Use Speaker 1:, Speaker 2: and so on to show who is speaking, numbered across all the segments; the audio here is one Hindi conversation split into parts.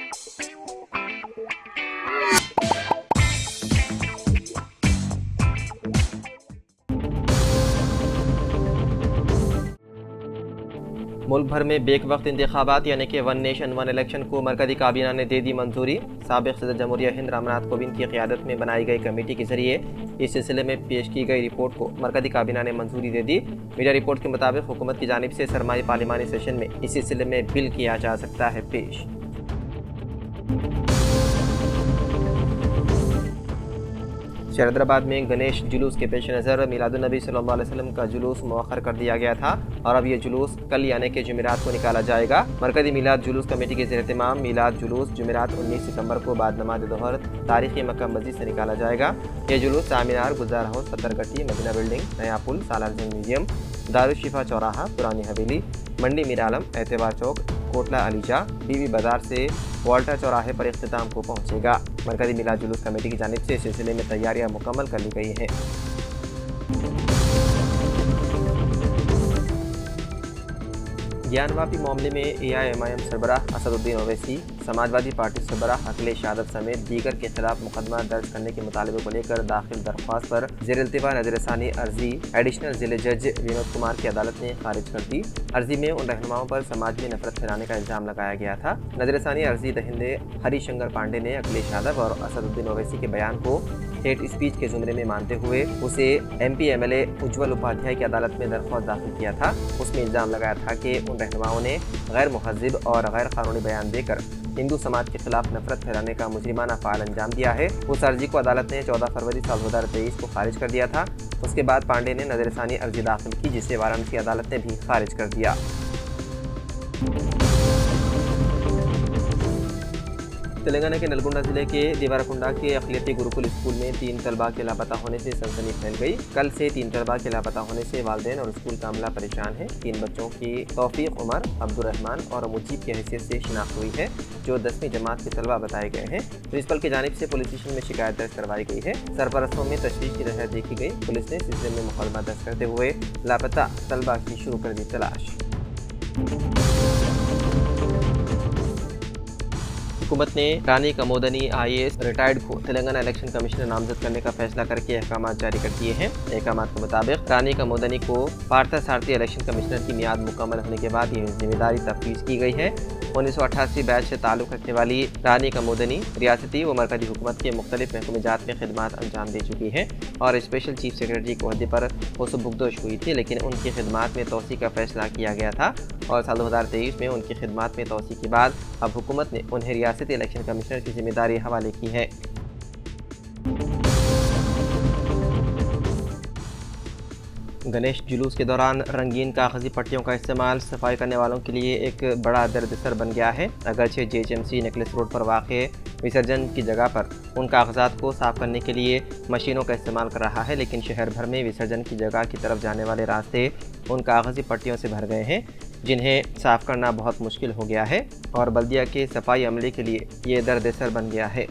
Speaker 1: मुल्क भर में बेक वक्त इंतखाबात यानी कि वन नेशन वन इलेक्शन को मरकज़ी काबीना ने दे दी मंजूरी। साबिक़ सदर जमहूरिया हिंद रामनाथ कोविंद की क़ियादत में बनाई गई कमेटी के जरिए इस सिलसिले में पेश की गई रिपोर्ट को मरकज़ी काबीना ने मंजूरी दे दी। मीडिया रिपोर्ट के मुताबिक हुकूमत की जानिब से सरमाई पार्लिमानी सेशन में इस सिलसिले में बिल किया जा सकता है पेश। हैदराबाद में गणेश जुलूस के पेश नज़र मिलादुन्नबी सल्लल्लाहु अलैहि वसल्लम का जुलूस मुअख्खर कर दिया गया था और अब ये जुलूस कल यानी कि जुमेरात को निकाला जाएगा। मरकज़ी मिलाद जुलूस कमेटी के ज़ेर-ए-इत्तिमाम मिलाद जुलूस जुमेरात 19 सितंबर को बाद नमाज दोहर तारीख़ी मक्का मस्जिद से निकाला जाएगा। ये जुलूस चामीनार, गुलजार हाउस, पत्थरगट्टी, मदीना बिल्डिंग, नया पुल, सालार जंग म्यूजियम, दारुशिफा चौराहा, पुरानी हवेली, मंडी मीरालम, एतबार चौक, कोटला अलीजा, बीबी बाजार से वाल्टर चौराहे पर इख्तिताम को पहुंचेगा। मरकज़ी मिलाद जुलूस कमेटी की जानिब से इस सिलसिले में तैयारियां मुकम्मल कर ली गई हैं। ज्ञानवापी मामले में AIMIM सरबराह असदुद्दीन ओवैसी, समाजवादी पार्टी सरबराह अखिलेश यादव समेत दीगर के खिलाफ मुकदमा दर्ज करने के मुतालबे को लेकर दाखिल दरख्वास्त पर ज़ेर-इल्तिफ़ा नज़रसानी अर्जी एडिशनल ज़िले जज विनोद कुमार की अदालत ने खारिज कर दी। अर्जी में उन रहनुमाओं पर समाज में नफरत फैलाने का इल्ज़ाम लगाया गया था। नज़रसानी अर्जी दहिंदे हरिशंकर पांडे ने अखिलेश यादव और असदुद्दीन ओवैसी के बयान को हेट स्पीच के ज़ुमरे में मानते हुए उसे MP MLA उज्ज्वल उपाध्याय की अदालत में दरख्वास्त दाखिल किया था। उसमें इल्ज़ाम लगाया था कि उन रहनुमाओं ने गैर मुहज़्ज़िब और गैर कानूनी बयान देकर हिंदू समाज के खिलाफ नफरत फैलाने का मुजरिमाना फ़ाल अंजाम दिया है। उस अर्जी को अदालत ने 14 फरवरी साल 2023 को खारिज कर दिया था। उसके बाद पांडे ने नज़रसानी अर्जी दाखिल की जिसे वाराणसी अदालत ने भी खारिज कर दिया। तेलंगाना के नलगोंडा जिले के देवराकुंडा के अखिलती गुरुकुल स्कूल में 3 तलबा के लापता होने से सनसनी फैल गई। कल से 3 तलबा के लापता होने से वालिदैन और स्कूल का अमला परेशान है। 3 बच्चों की तौफीक उमर, अब्दुर्रहमान और मुजीब की हैसियत से शिनाख्त हुई है जो 10वीं जमात के तलबा बताए गए हैं। प्रिंसिपल की जानिब से पुलिस स्टेशन में शिकायत दर्ज करवाई गई है। सरपरस्तों में तशवीश की लहर देखी गई। पुलिस ने सिलसिले में मुकदमा दर्ज करते हुए लापता तलबा की शुरू कर दी तलाश। हुकूमत ने रानी कमोदनी IAS रिटायर्ड को तेलंगाना इलेक्शन कमिश्नर नामजद करने का फैसला करके अहकाम जारी कर दिए हैं। अहकाम के मुताबिक रानी कमोदनी को पार्थसारथी इलेक्शन कमिश्नर की मियाद मुकम्मल होने के बाद ये जिम्मेदारी तफवीज़ की गई है। 1988 बैच से ताल्लुक़ रखने वाली रानी कमोदनी रियासती व मरकज़ी हुकूमत के मुख्तलिफ महकमेजात में खिदमात अंजाम दे चुकी हैं और स्पेशल चीफ सेक्रेटरी के ओहदे पर वो सुबुकदोश हुई थी, लेकिन उनकी खिदमात में तोसी का फैसला किया गया था और साल 2023 में उनकी खिदमात में तोसी के बाद अब हुकूमत ने उन्हें रियासती इलेक्शन कमिश्नर की जिम्मेदारी हवाले की है। गणेश जुलूस के दौरान रंगीन कागजी पट्टियों का इस्तेमाल सफाई करने वालों के लिए एक बड़ा दर्दसर बन गया है। अगरचे JHMC नेकलेस रोड पर वाक़ विसर्जन की जगह पर उन कागजात को साफ़ करने के लिए मशीनों का इस्तेमाल कर रहा है, लेकिन शहर भर में विसर्जन की जगह की तरफ जाने वाले रास्ते उन कागजी पट्टियों से भर गए हैं जिन्हें साफ़ करना बहुत मुश्किल हो गया है और बल्दिया के सफाई अमले के लिए ये दर्दसर बन गया है।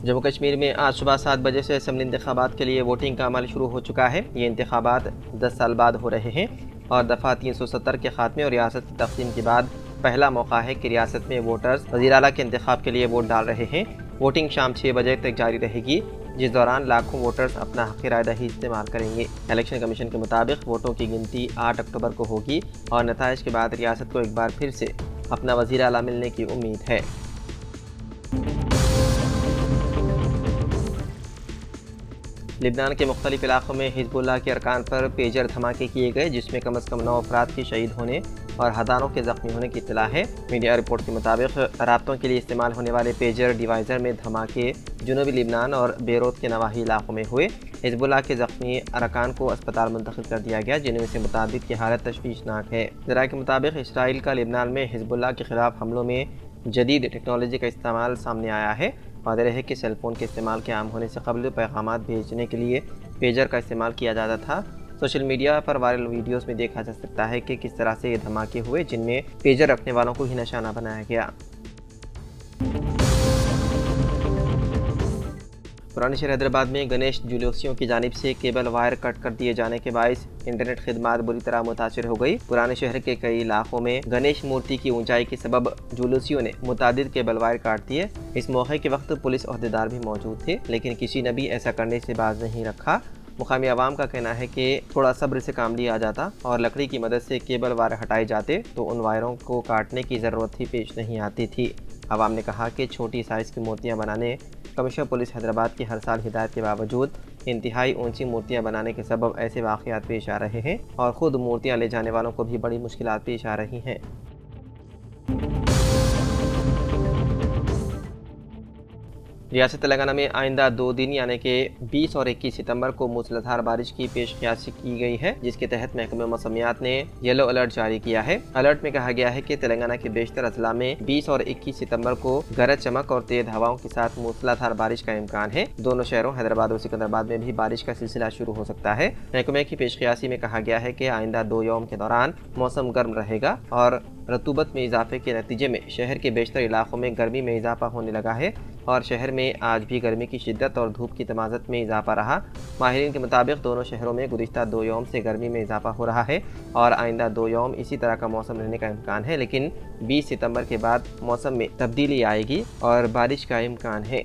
Speaker 1: जम्मू कश्मीर में आज सुबह 7 बजे से असम्बली इंतखाबात के लिए वोटिंग का अमल शुरू हो चुका है। ये इंतखाबात 10 साल बाद हो रहे हैं और दफ़ा 370 के खात्मे और रियासत की तक़सीम के बाद पहला मौका है कि रियासत में वोटर्स वज़ीर आला के इंतखाब के लिए वोट डाल रहे हैं। वोटिंग शाम 6 बजे तक जारी रहेगी, जिस दौरान लाखों वोटर्स अपना हक़ रायदही इस्तेमाल करेंगे। इलेक्शन कमीशन के मुताबिक वोटों की गिनती 8 अक्टूबर को होगी और नताइज के बाद रियासत को एक बार फिर से अपना वज़ीर आला मिलने की उम्मीद है। लिबनान के मुख्तलिफ इलाक़ों में हिज़्बुल्लाह के अरकान पर पेजर धमाके किए गए, जिसमें कम अज़ कम 9 अफराद के शहीद होने और हज़ारों के ज़ख्मी होने की इत्तला है। मीडिया रिपोर्ट के मुताबिक राब्तों के लिए इस्तेमाल होने वाले पेजर डिवाइज़र में धमाके जनूबी लिबनान और बेरूत के नवाही इलाक़ों में हुए। हिज़्बुल्लाह के ज़ख्मी अरकान को अस्पताल मुंतक़िल कर दिया गया, जिनमें से मुतादिद की हालत तशवीशनाक है। ज़राए के मुताबिक इसराइल का लिबनान में हिज़्बुल्लाह के ख़िलाफ़ हमलों में जदीद टेक्नोलॉजी का इस्तेमाल सामने आया है। वाज़ेह है कि सेलफ़ोन के इस्तेमाल के आम होने से कबल पैगामात भेजने के लिए पेजर का इस्तेमाल किया जाता था। सोशल मीडिया पर वायरल वीडियोस में देखा जा सकता है कि किस तरह से ये धमाके हुए, जिनमें पेजर रखने वालों को ही निशाना बनाया गया। पुराने शहर हैदराबाद में गणेश जुलूसियों की जानिब से केबल वायर कट कर दिए जाने के बायस इंटरनेट खिदमात बुरी तरह मुतासिर हो गई। पुराने शहर के कई इलाकों में गणेश मूर्ति की ऊंचाई के सबब जुलूसियों ने मुतादिद केबल वायर काट दिए। इस मौके के वक्त पुलिस ओहदेदार भी मौजूद थे, लेकिन किसी ने भी ऐसा करने से बाज नहीं रखा। मुकामी आवाम का कहना है कि थोड़ा सब्र से काम लिया जाता और लकड़ी की मदद से केबल वायर हटाए जाते तो उन वायरों को काटने की ज़रूरत ही पेश नहीं आती थी। आवाम ने कहा कि छोटी साइज़ की मूर्तियाँ बनाने कमिश्नर पुलिस हैदराबाद की हर साल हिदायत के बावजूद इंतहाई ऊंची मूर्तियां बनाने के सबब ऐसे वाक़यात पेश आ रहे हैं और ख़ुद मूर्तियां ले जाने वालों को भी बड़ी मुश्किलात पेश आ रही हैं। रियासत तेलंगाना में आइंदा 2 दिन यानी कि 20 और 21 सितंबर को मूसलाधार बारिश की पेशकशी की गई है, जिसके तहत महकमे मौसमियात ने येलो अलर्ट जारी किया है। अलर्ट में कहा गया है कि तेलंगाना के बेशतर अजला में 20 और 21 सितंबर को गरज चमक और तेज हवाओं के साथ मूसलाधार बारिश का इम्कान है। दोनों शहरों हैदराबाद और सिकंदराबाद में भी बारिश का सिलसिला शुरू हो सकता है। महकमे की पेशकशी में कहा गया है कि आइंदा 2 यौम के दौरान मौसम गर्म रहेगा और रतूबत में इजाफे के नतीजे में शहर के बेशतर इलाकों में गर्मी में इजाफा होने लगा है और शहर में आज भी गर्मी की शिद्दत और धूप की तमाज़त में इजाफा रहा। माहिरीन के मुताबिक दोनों शहरों में गुज़िश्ता 2 यौम से गर्मी में इजाफा हो रहा है और आइंदा 2 यौम इसी तरह का मौसम रहने का इम्कान है, लेकिन 20 सितंबर के बाद मौसम में तब्दीली आएगी और बारिश का इम्कान है।